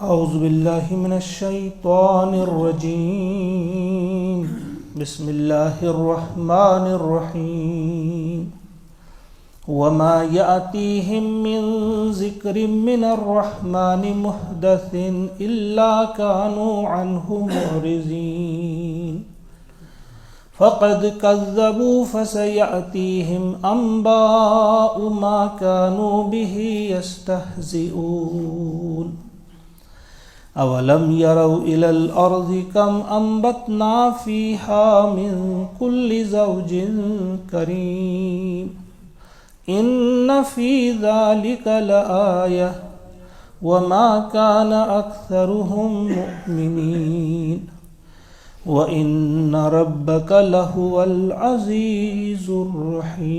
اعوذ باللہ من الشیطان الرجیم بسم اللہ الرحمن الرحیم وما یأتیہم من ذکر من الرحمن محدث الا كانوا عنہ معرضین فقد كذبوا فسيأتيهم أنباء ما كانوا به يستهزئون أولم يروا إلى الأرض كم أنبتنا فيها من كل زوج كريم إن في ذلك لآية وما كان أكثرهم مؤمنين وَإِنَّ رَبَّكَ لَهُوَ الْعَزِيزُ الرَّحِيمُ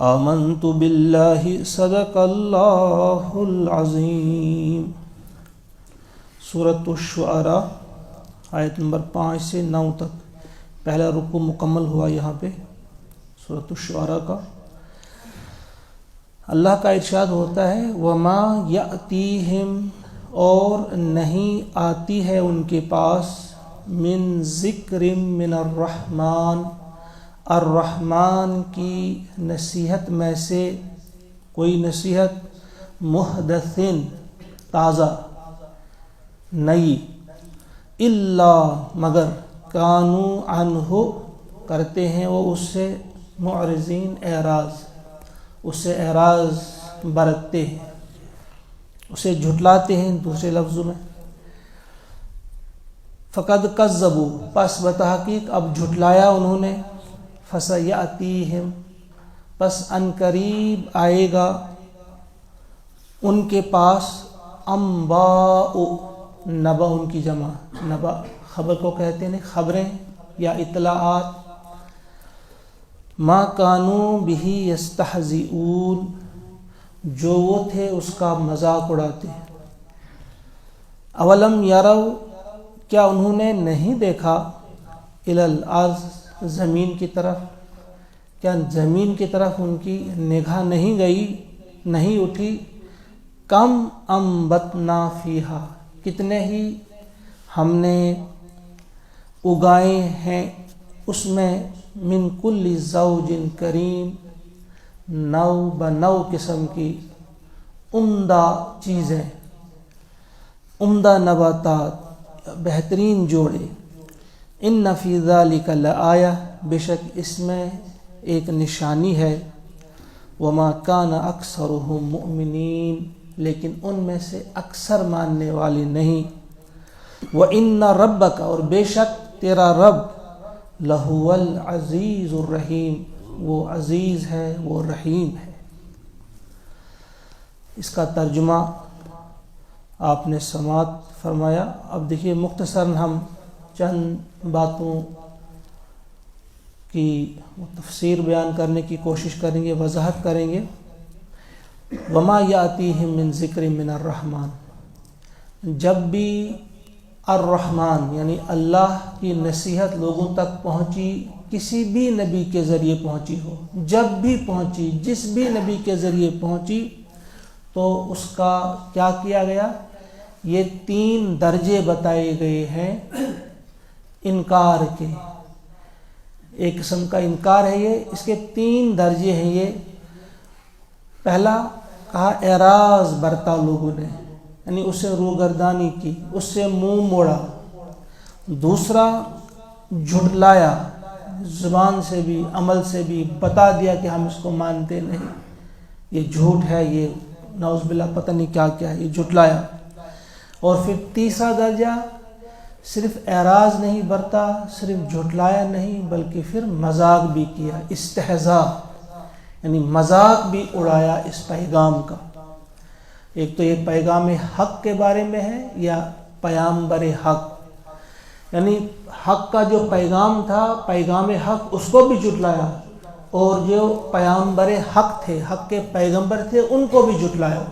آمنت باللہ صدق اللہ العظیم۔ سورۃ الشعراء آیت نمبر 5 سے 9 تک پہلا رکوع مکمل ہوا۔ یہاں پہ سورۃ الشعراء کا اللہ کا ارشاد ہوتا ہے وما یأتیہم، اور نہیں آتی ہے ان کے پاس من ذکر من الرحمن، الرحمن کی نصیحت میں سے کوئی نصیحت، محدثن تازہ نئی، الا مگر کانوا عنہ کرتے ہیں وہ اس سے معرضین اعراض، اس سے اعراض برتتے ہیں، اسے جھٹلاتے ہیں دوسرے لفظوں میں۔ فقد کذبوا، پس بتحقیق اب جھٹلایا انہوں نے، فسیأتیہم، پس ان قریب آئے گا ان کے پاس، انباء، نبا ان کی جمع، نبا خبر کو کہتے ہیں، خبریں یا اطلاعات، ما کانوا بہ یستہزئون، جو وہ تھے اس کا مذاق اڑاتے۔ اولم یروا، کیا انہوں نے نہیں دیکھا، الی الارض، زمین کی طرف، کیا زمین کی طرف ان کی نگاہ نہیں گئی، نہیں اٹھی، کم انبتنا فیہا، کتنے ہی ہم نے اگائے ہیں اس میں، من کل زوج کریم، نو بنو قسم کی عمدہ چیزیں، عمدہ نباتات، بہترین جوڑے۔ ان فی ذلک لآیہ، بے شک اس میں ایک نشانی ہے، وما کان اکثرهم مؤمنین، لیکن ان میں سے اکثر ماننے والے نہیں۔ وَإِنَّ رَبَّكَ، اور بے شک تیرا رب، لَهُوَ الْعَزِيزُ الرَّحِيمُ، وہ عزیز ہے، وہ رحیم ہے۔ اس کا ترجمہ آپ نے سماعت فرمایا۔ اب دیکھیے مختصراً ہم چند باتوں کی تفسیر بیان کرنے کی کوشش کریں گے، وضاحت کریں گے۔ وما یاتیہم من ذکر من الرحمن، جب بھی الرحمن یعنی اللہ کی نصیحت لوگوں تک پہنچی، کسی بھی نبی کے ذریعے پہنچی ہو، جب بھی پہنچی، جس بھی نبی کے ذریعے پہنچی، تو اس کا کیا کیا گیا، یہ 3 درجے بتائے گئے ہیں انکار کے۔ ایک قسم کا انکار ہے یہ، اس کے 3 درجے ہیں یہ۔ پہلا کہا اعراض برتا لوگوں نے، یعنی اس سے روگردانی کی، اس سے منہ موڑا۔ دوسرا جھٹلایا، زبان سے بھی عمل سے بھی بتا دیا کہ ہم اس کو مانتے نہیں، یہ جھوٹ ہے، یہ نعوذ باللہ پتہ نہیں کیا کیا ہے، یہ جھٹلایا۔ اور پھر تیسرا درجہ صرف اعراض نہیں برتا، صرف جھٹلایا نہیں، بلکہ پھر مذاق بھی کیا، استہزاء، یعنی مذاق بھی اڑایا اس پیغام کا۔ ایک تو یہ پیغام حق کے بارے میں ہے، یا پیامبر حق، یعنی حق کا جو پیغام تھا، پیغام حق، اس کو بھی جھٹلایا، اور جو پیامبر حق تھے، حق کے پیغمبر تھے، ان کو بھی جھٹلایا،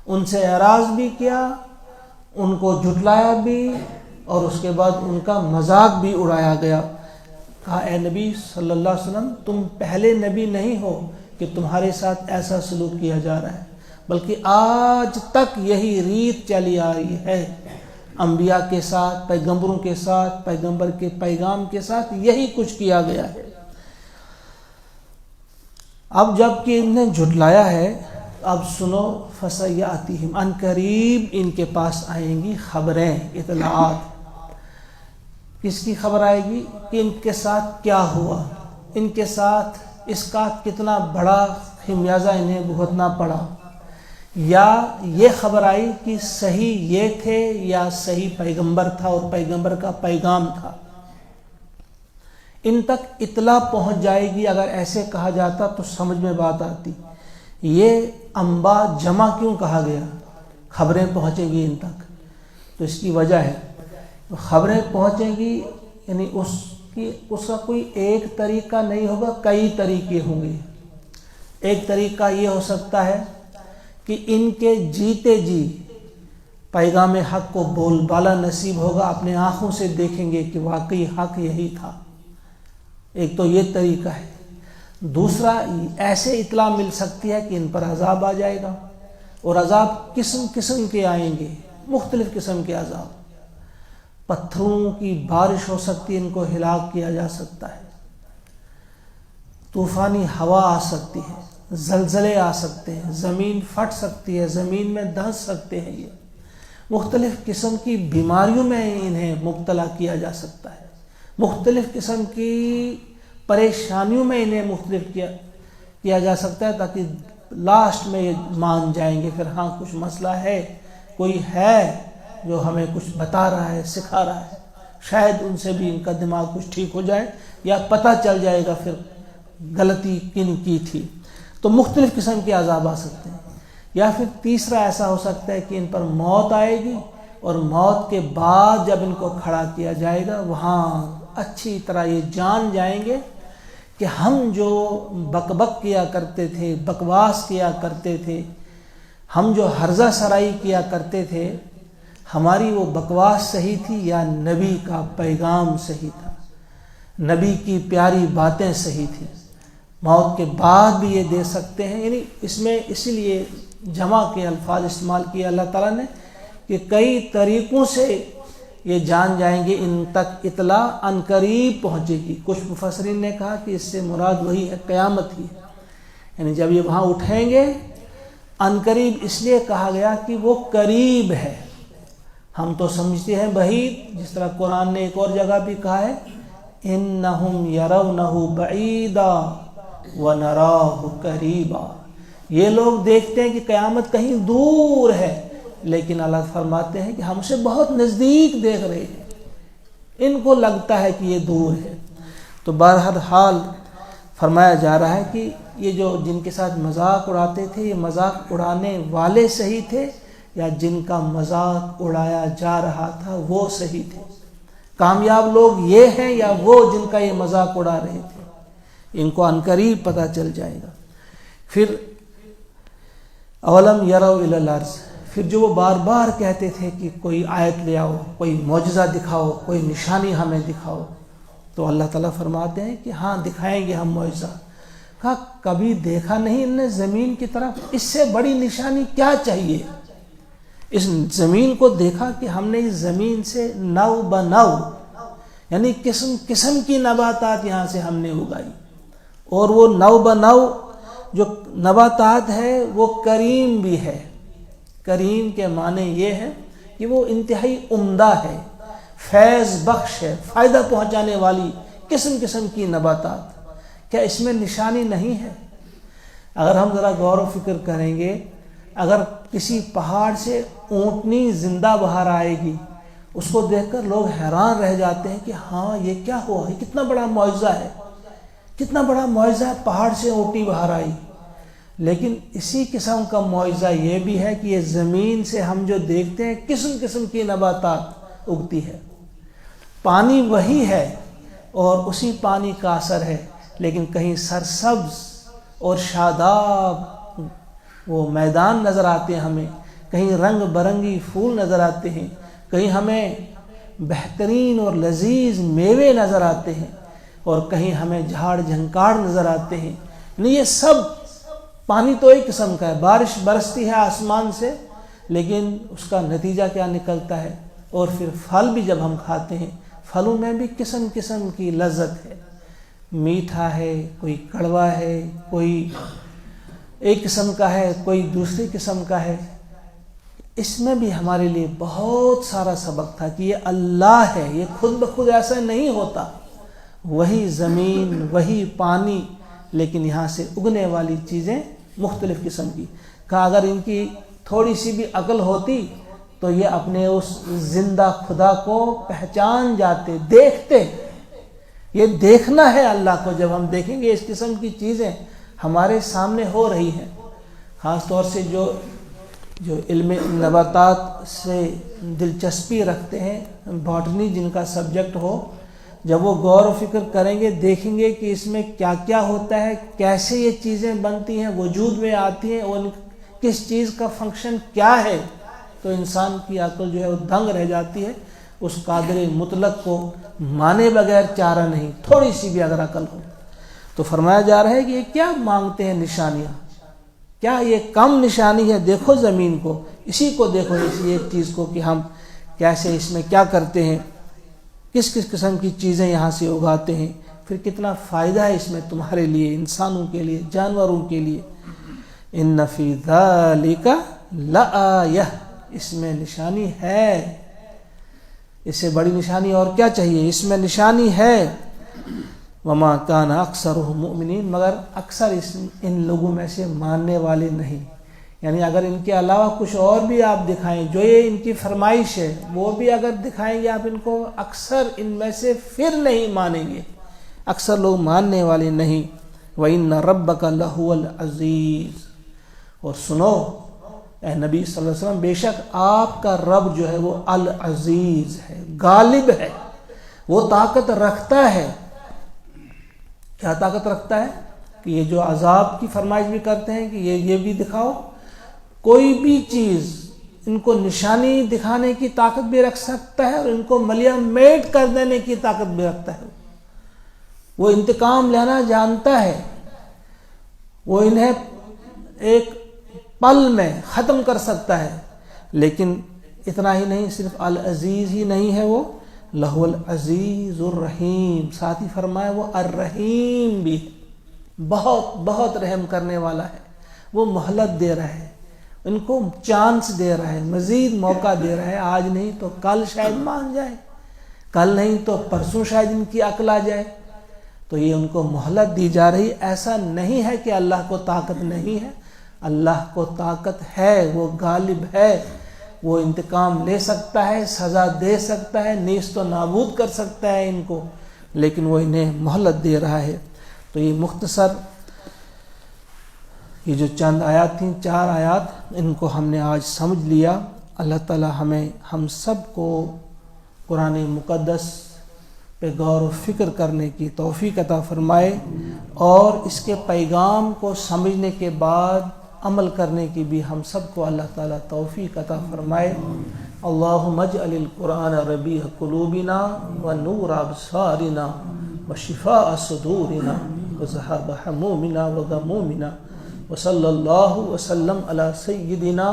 ان سے اعراض بھی کیا، ان کو جھٹلایا بھی، اور اس کے بعد ان کا مذاق بھی اڑایا گیا۔ کہا اے نبی صلی اللہ علیہ وسلم، تم پہلے نبی نہیں ہو کہ تمہارے ساتھ ایسا سلوک کیا جا رہا ہے، بلکہ آج تک یہی ریت چلی آ رہی ہے، انبیاء کے ساتھ، پیغمبروں کے ساتھ، پیغمبر کے پیغام کے ساتھ یہی کچھ کیا گیا ہے۔ اب جب کہ انہیں جھٹلایا ہے، اب سنو، فَسَيَأْتِيهِمْ، ان قریب ان کے پاس آئیں گی خبریں، اطلاعات۔ کس کی خبر آئے گی؟ کہ ان کے ساتھ کیا ہوا، ان کے ساتھ اس کا کتنا بڑا خمیازہ انہیں بھگتنا پڑا، یا یہ خبر آئی کہ صحیح یہ تھے یا صحیح پیغمبر تھا اور پیغمبر کا پیغام تھا۔ ان تک اطلاع پہنچ جائے گی۔ اگر ایسے کہا جاتا تو سمجھ میں بات آتی، یہ انباء جمع کیوں کہا گیا؟ خبریں پہنچیں گی ان تک، تو اس کی وجہ ہے، خبریں پہنچیں گی، یعنی اس کا کوئی ایک طریقہ نہیں ہوگا، کئی طریقے ہوں گے۔ ایک طریقہ یہ ہو سکتا ہے کہ ان کے جیتے جی پیغام حق کو بول بالا نصیب ہوگا، اپنے آنکھوں سے دیکھیں گے کہ واقعی حق یہی تھا۔ ایک تو یہ طریقہ ہے۔ دوسرا، ایسے اطلاع مل سکتی ہے کہ ان پر عذاب آ جائے گا، اور عذاب قسم قسم کے آئیں گے، مختلف قسم کے عذاب۔ پتھروں کی بارش ہو سکتی ہے، ان کو ہلاک کیا جا سکتا ہے، طوفانی ہوا آ سکتی ہے، زلزلے آ سکتے ہیں، زمین پھٹ سکتی ہے، زمین میں دھنس سکتے ہیں، یہ مختلف قسم کی بیماریوں میں انہیں مبتلا کیا جا سکتا ہے، مختلف قسم کی پریشانیوں میں انہیں مختلف کیا جا سکتا ہے، تاکہ لاسٹ میں یہ مان جائیں گے، پھر ہاں کچھ مسئلہ ہے، کوئی ہے جو ہمیں کچھ بتا رہا ہے، سکھا رہا ہے، شاید ان سے بھی ان کا دماغ کچھ ٹھیک ہو جائے، یا پتہ چل جائے گا پھر غلطی کن کی تھی۔ تو مختلف قسم کے عذاب آ سکتے ہیں۔ یا پھر تیسرا ایسا ہو سکتا ہے کہ ان پر موت آئے گی، اور موت کے بعد جب ان کو کھڑا کیا جائے گا، وہاں اچھی طرح یہ جان جائیں گے کہ ہم جو بک بک کیا کرتے تھے، بکواس کیا کرتے تھے، ہم جو ہرزہ سرائی کیا کرتے تھے، ہماری وہ بکواس صحیح تھی یا نبی کا پیغام صحیح تھا، نبی کی پیاری باتیں صحیح تھیں۔ موت کے بعد بھی یہ دے سکتے ہیں، یعنی اس میں اسی لیے جمع کے الفاظ استعمال کیے اللہ تعالیٰ نے کہ کئی طریقوں سے یہ جان جائیں گے، ان تک اطلاع ان قریب پہنچے گی۔ کچھ مفسرین نے کہا کہ اس سے مراد وہی ہے، قیامت ہی ہے، یعنی جب یہ وہاں اٹھیں گے۔ ان قریب اس لیے کہا گیا کہ وہ قریب ہے، ہم تو سمجھتے ہیں بعید، جس طرح قرآن نے ایک اور جگہ بھی کہا ہے انہم یرونہ بعیدا ونراہ قریبا، یہ لوگ دیکھتے ہیں کہ قیامت کہیں دور ہے، لیکن اللہ فرماتے ہیں کہ ہم سے بہت نزدیک دیکھ رہے ہیں، ان کو لگتا ہے کہ یہ دور ہے۔ تو بہرحال فرمایا جا رہا ہے کہ یہ جو جن کے ساتھ مذاق اڑاتے تھے، یہ مذاق اڑانے والے صحیح تھے یا جن کا مذاق اڑایا جا رہا تھا وہ صحیح تھے؟ کامیاب لوگ یہ ہیں یا وہ جن کا یہ مذاق اڑا رہے تھے؟ ان کو عنقریب پتہ چل جائے گا۔ پھر اولم یروا الی الارض، پھر جو وہ بار بار کہتے تھے کہ کوئی آیت لے آؤ، کوئی معجزہ دکھاؤ، کوئی نشانی ہمیں دکھاؤ، تو اللہ تعالیٰ فرماتے ہیں کہ ہاں دکھائیں گے ہم معجزہ۔ کہا کبھی دیکھا نہیں ان نے زمین کی طرف، اس سے بڑی نشانی کیا چاہیے؟ اس زمین کو دیکھا کہ ہم نے اس زمین سے نو بنو، یعنی قسم قسم کی نباتات یہاں سے ہم نے اگائی، اور وہ نو بنو جو نباتات ہے وہ کریم بھی ہے۔ کریم کے معنی یہ ہے کہ وہ انتہائی عمدہ ہے، فیض بخش ہے، فائدہ پہنچانے والی قسم قسم کی نباتات۔ کیا اس میں نشانی نہیں ہے؟ اگر ہم ذرا غور و فکر کریں گے، اگر کسی پہاڑ سے اونٹنی زندہ باہر آئے گی، اس کو دیکھ کر لوگ حیران رہ جاتے ہیں کہ ہاں یہ کیا ہوا، یہ کتنا بڑا معجزہ ہے، کتنا بڑا معجزہ ہے، پہاڑ سے اونٹنی باہر آئی۔ لیکن اسی قسم کا معجزہ یہ بھی ہے کہ یہ زمین سے ہم جو دیکھتے ہیں قسم قسم کی نباتات اگتی ہے، پانی وہی ہے اور اسی پانی کا اثر ہے، لیکن کہیں سرسبز اور شاداب وہ میدان نظر آتے ہیں ہمیں، کہیں رنگ برنگی پھول نظر آتے ہیں، کہیں ہمیں بہترین اور لذیذ میوے نظر آتے ہیں، اور کہیں ہمیں جھاڑ جھنکاڑ نظر آتے ہیں۔ یہ سب پانی تو ایک قسم کا ہے، بارش برستی ہے آسمان سے، لیکن اس کا نتیجہ کیا نکلتا ہے؟ اور پھر پھل بھی جب ہم کھاتے ہیں، پھلوں میں بھی قسم قسم کی لذت ہے، میٹھا ہے، کوئی کڑوا ہے، کوئی ایک قسم کا ہے، کوئی دوسری قسم کا ہے۔ اس میں بھی ہمارے لیے بہت سارا سبق تھا کہ یہ اللہ ہے، یہ خود بخود ایسا نہیں ہوتا، وہی زمین، وہی پانی، لیکن یہاں سے اگنے والی چیزیں مختلف قسم کی۔ کہا اگر ان کی تھوڑی سی بھی عقل ہوتی تو یہ اپنے اس زندہ خدا کو پہچان جاتے، دیکھتے۔ یہ دیکھنا ہے اللہ کو، جب ہم دیکھیں گے اس قسم کی چیزیں ہمارے سامنے ہو رہی ہیں، خاص طور سے جو علم نباتات سے دلچسپی رکھتے ہیں، باٹنی جن کا سبجیکٹ ہو، جب وہ غور و فکر کریں گے، دیکھیں گے کہ اس میں کیا کیا ہوتا ہے، کیسے یہ چیزیں بنتی ہیں، وجود میں آتی ہیں، اور کس چیز کا فنکشن کیا ہے، تو انسان کی عقل جو ہے وہ دنگ رہ جاتی ہے۔ اس قادر مطلق کو مانے بغیر چارہ نہیں، تھوڑی سی بھی اگر عقل ہو تو۔ فرمایا جا رہا ہے کہ یہ کیا مانگتے ہیں نشانیاں، کیا یہ کم نشانی ہے؟ دیکھو زمین کو، اسی کو دیکھو، اسی ایک چیز کو کہ ہم کیسے اس میں کیا کرتے ہیں، کس کس قسم کی چیزیں یہاں سے اگاتے ہیں، پھر کتنا فائدہ ہے اس میں تمہارے لیے، انسانوں کے لیے، جانوروں کے لیے۔ ان فی ذالک لآیہ، اس میں نشانی ہے، اس سے بڑی نشانی اور کیا چاہیے؟ اس میں نشانی ہے۔ وما کان اکثرهم مؤمنین، مگر اکثر ان لوگوں میں سے ماننے والے نہیں۔ یعنی اگر ان کے علاوہ کچھ اور بھی آپ دکھائیں، جو یہ ان کی فرمائش ہے وہ بھی اگر دکھائیں گے آپ ان کو، اکثر ان میں سے پھر نہیں مانیں گے، اکثر لوگ ماننے والے نہیں۔ وَإِنَّ رَبَّكَ لَهُوَ الْعَزِيزُ، اور سنو اے نبی صلی اللہ علیہ وسلم، بے شک آپ کا رب جو ہے وہ العزیز ہے، غالب ہے، وہ طاقت رکھتا ہے۔ کیا طاقت رکھتا ہے؟ کہ یہ جو عذاب کی فرمائش بھی کرتے ہیں کہ یہ بھی دکھاؤ، کوئی بھی چیز ان کو نشانی دکھانے کی طاقت بھی رکھ سکتا ہے، اور ان کو ملیا میٹ کر دینے کی طاقت بھی رکھتا ہے۔ وہ انتقام لینا جانتا ہے، وہ انہیں ایک پل میں ختم کر سکتا ہے۔ لیکن اتنا ہی نہیں، صرف العزیز ہی نہیں ہے وہ، لہو العزیز الرحیم، ساتھ ہی فرمایا وہ الرحیم بھی ہے، بہت بہت رحم کرنے والا ہے۔ وہ مہلت دے رہا ہے، ان کو چانس دے رہا ہے، مزید موقع دے رہا ہے، آج نہیں تو کل شاید مان جائے، کل نہیں تو پرسوں شاید ان کی عقل آ جائے، تو یہ ان کو مہلت دی جا رہی۔ ایسا نہیں ہے کہ اللہ کو طاقت نہیں ہے، اللہ کو طاقت ہے، وہ غالب ہے، وہ انتقام لے سکتا ہے، سزا دے سکتا ہے، نیست و نابود کر سکتا ہے ان کو، لیکن وہ انہیں مہلت دے رہا ہے۔ تو یہ مختصر یہ جو چند آیات تھیں، 4 آیات، ان کو ہم نے آج سمجھ لیا۔ اللہ تعالی ہم سب کو قرآن مقدس پہ غور و فکر کرنے کی توفیق عطا فرمائے، اور اس کے پیغام کو سمجھنے کے بعد عمل کرنے کی بھی ہم سب کو اللہ تعالیٰ توفیق عطا فرمائے۔ اللہم اجعل القرآن ربیع قلوبنا ونور ابصارنا وشفاء صدورنا وذهاب همومنا وغمومنا، وصلی اللہ وسلم علی سیدنا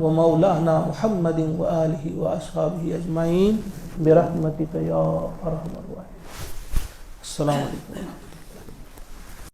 ومولانا محمد وآلہ واصحابہ اجمعین برحمتک یا ارحم الراحمین۔ السلام علیکم۔